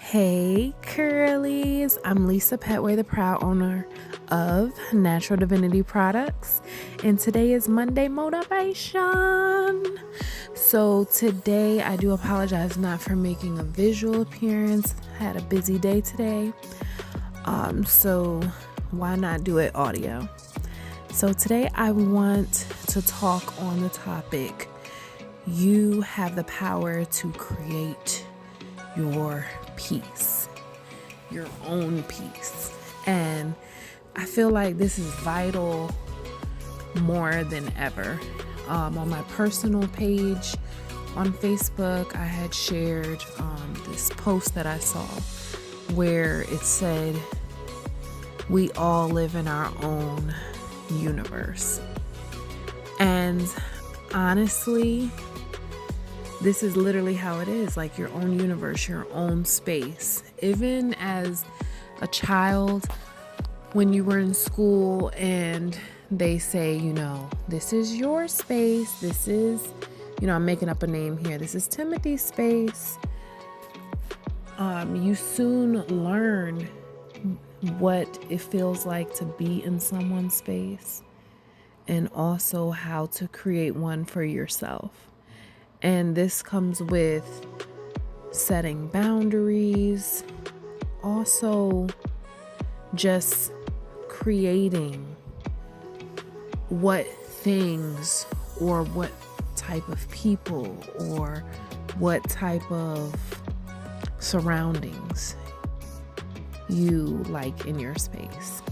Hey Curlies, I'm Lisa Petway, the proud owner of Natural Divinity Products, and today is Monday Motivation. So today I do apologize not for making a visual appearance. I had a busy day today, so why not do it audio? So today I want to talk on the topic, you have the power to create your peace, your own peace. And I feel like this is vital more than ever. On my personal page on Facebook, I had shared this post that I saw where it said, we all live in our own universe. And honestly, this is literally how it is, like your own universe, your own space. Even as a child, when you were in school and they say, this is your space, this is, I'm making up a name here, this is Timothy's space. You soon learn what it feels like to be in someone's space and also how to create one for yourself. And this comes with setting boundaries, also just creating what things or what type of people or what type of surroundings you like in your space.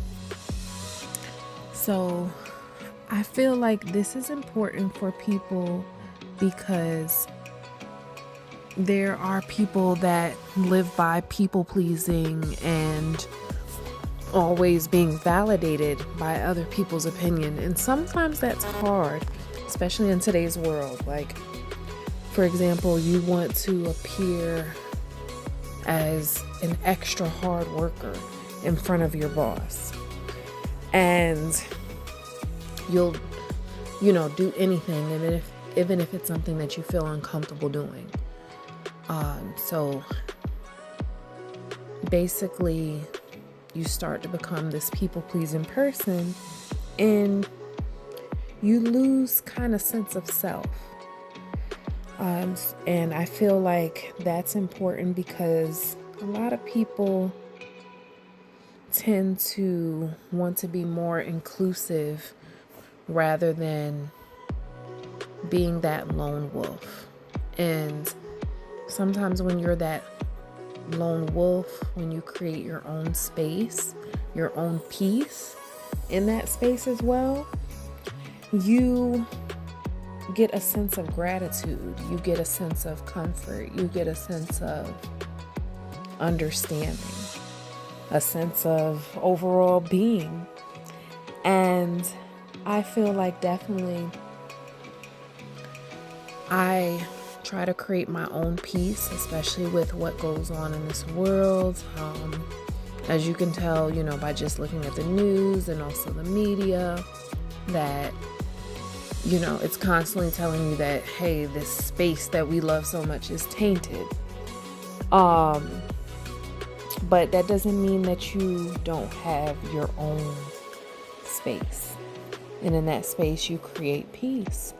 So I feel like this is important for people because there are people that live by people pleasing and always being validated by other people's opinion. And sometimes that's hard, especially in today's world. Like, for example, you want to appear as an extra hard worker in front of your boss. And you'll, do anything. And even if it's something that you feel uncomfortable doing. So basically you start to become this people-pleasing person and you lose kind of sense of self. And I feel like that's important because a lot of people tend to want to be more inclusive rather than being that lone wolf. And sometimes when you're that lone wolf, when you create your own space, your own peace in that space as well, you get a sense of gratitude, you get a sense of comfort, you get a sense of understanding, a sense of overall being. And I feel like definitely I try to create my own peace, especially with what goes on in this world. As you can tell, by just looking at the news and also the media, that, it's constantly telling you that, hey, this space that we love so much is tainted. But that doesn't mean that you don't have your own space. And in that space, you create peace.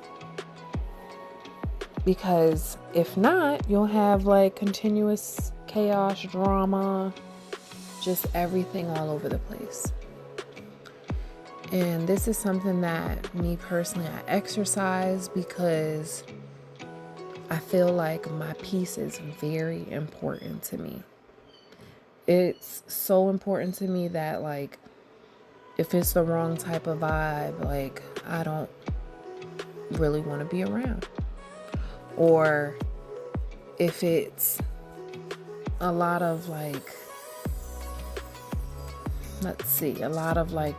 Because if not, you'll have like continuous chaos, drama, just everything all over the place. And this is something that me personally, I exercise because I feel like my peace is very important to me. It's so important to me that like, if it's the wrong type of vibe, like I don't really want to be around. Or if it's a lot of like,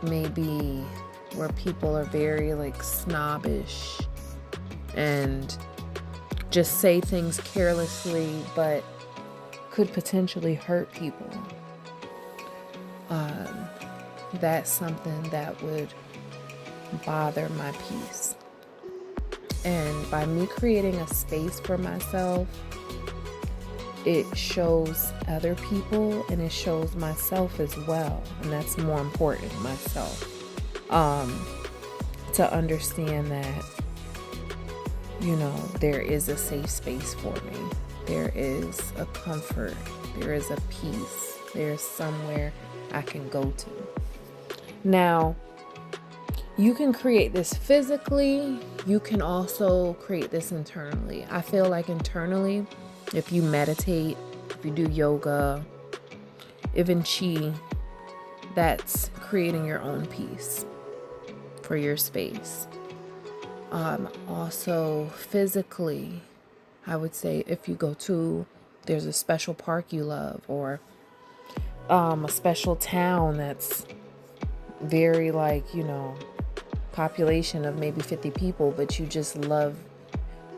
maybe where people are very like snobbish and just say things carelessly, but could potentially hurt people. That's something that would bother my peace. And by me creating a space for myself, it shows other people and it shows myself as well. And that's more important, myself. To understand that, there is a safe space for me. There is a comfort. There is a peace. There's somewhere I can go to. Now, you can create this physically. You can also create this internally. I feel like internally, if you meditate, if you do yoga, even chi, that's creating your own peace for your space. Also physically, I would say if you go to, there's a special park you love, or a special town that's very population of maybe 50 people, but you just love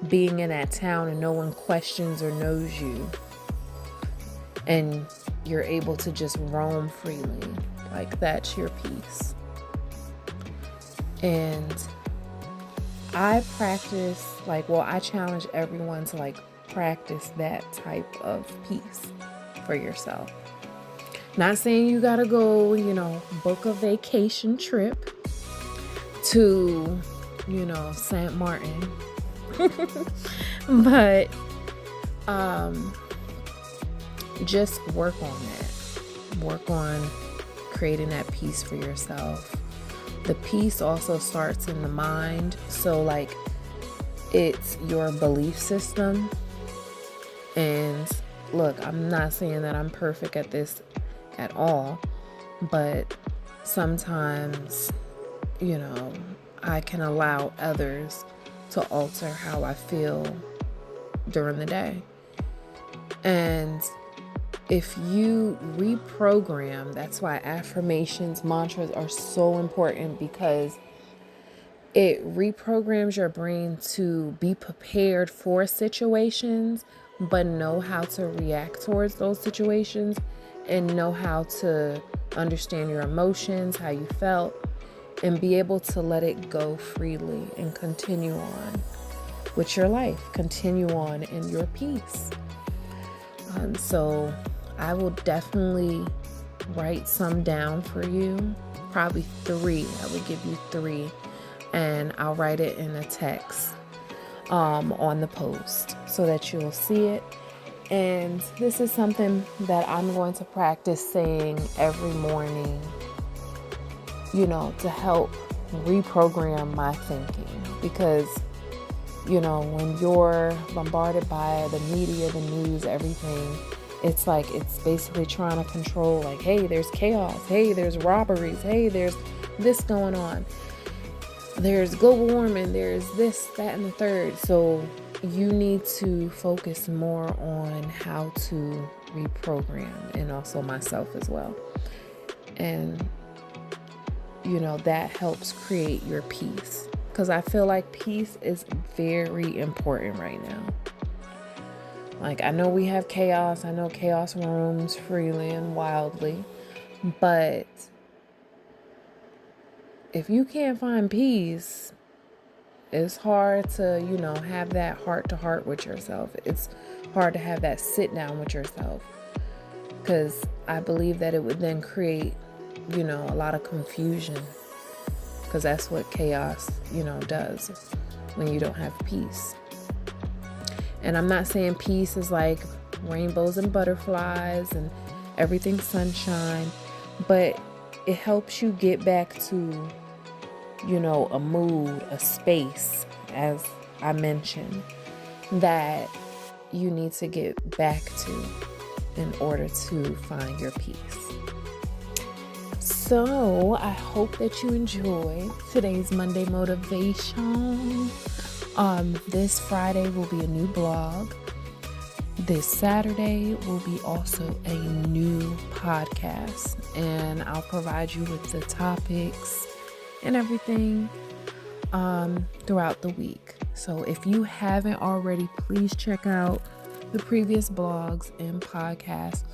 being in that town and no one questions or knows you, and you're able to just roam freely. That's your peace. And I practice, I challenge everyone to practice that type of peace for yourself. Not saying you gotta go, book a vacation trip to, St. Martin. But just work on that. Work on creating that peace for yourself. The peace also starts in the mind. So it's your belief system. And look, I'm not saying that I'm perfect at this at all, but sometimes, I can allow others to alter how I feel during the day. And if you reprogram, that's why affirmations, mantras are so important, because it reprograms your brain to be prepared for situations, but know how to react towards those situations and know how to understand your emotions, how you felt, and be able to let it go freely and continue on with your life, continue on in your peace. So I will definitely write some down for you, probably 3. I would give you 3, and I'll write it in a text on the post so that you'll see it. And this is something that I'm going to practice saying every morning, to help reprogram my thinking. Because, when you're bombarded by the media, the news, everything, it's it's basically trying to control, hey, there's chaos. Hey, there's robberies. Hey, there's this going on. There's global warming. There's this, that, and the third. So you need to focus more on how to reprogram, and also myself as well. And, that helps create your peace. Because I feel like peace is very important right now. I know we have chaos. I know chaos roams freely and wildly. But if you can't find peace, it's hard to, have that heart-to-heart with yourself. It's hard to have that sit-down with yourself. Because I believe that it would then create, a lot of confusion. Because that's what chaos, does when you don't have peace. And I'm not saying peace is rainbows and butterflies and everything sunshine, but it helps you get back to, a mood, a space, as I mentioned, that you need to get back to in order to find your peace. So I hope that you enjoyed today's Monday motivation. This Friday will be a new blog. This Saturday will be also a new podcast, and I'll provide you with the topics and everything throughout the week. So if you haven't already, please check out the previous blogs and podcasts.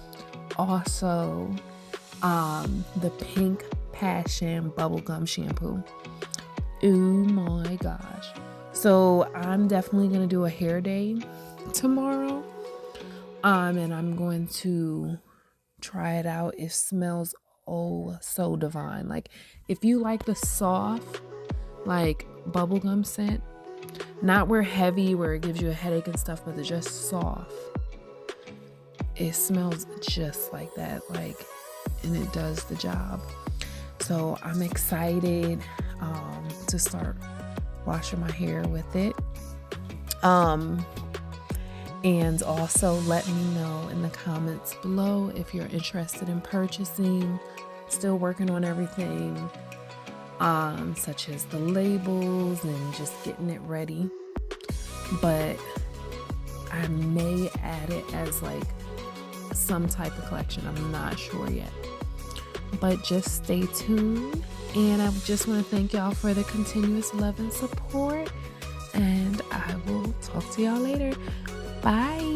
Also, the Pink Passion bubblegum shampoo. Oh my gosh. So I'm definitely going to do a hair day tomorrow. And I'm going to try it out. It smells oh so divine. Like if you like the soft like bubblegum scent, not where heavy where it gives you a headache and stuff, but it's just soft, it smells just like that, like, and it does the job. So I'm excited to start washing my hair with it. And also let me know in the comments below if you're interested in purchasing. Still working on everything, such as the labels and just getting it ready. But I may add it as like some type of collection. I'm not sure yet. But just stay tuned. And I just want to thank y'all for the continuous love and support. And I will talk to y'all later. Bye.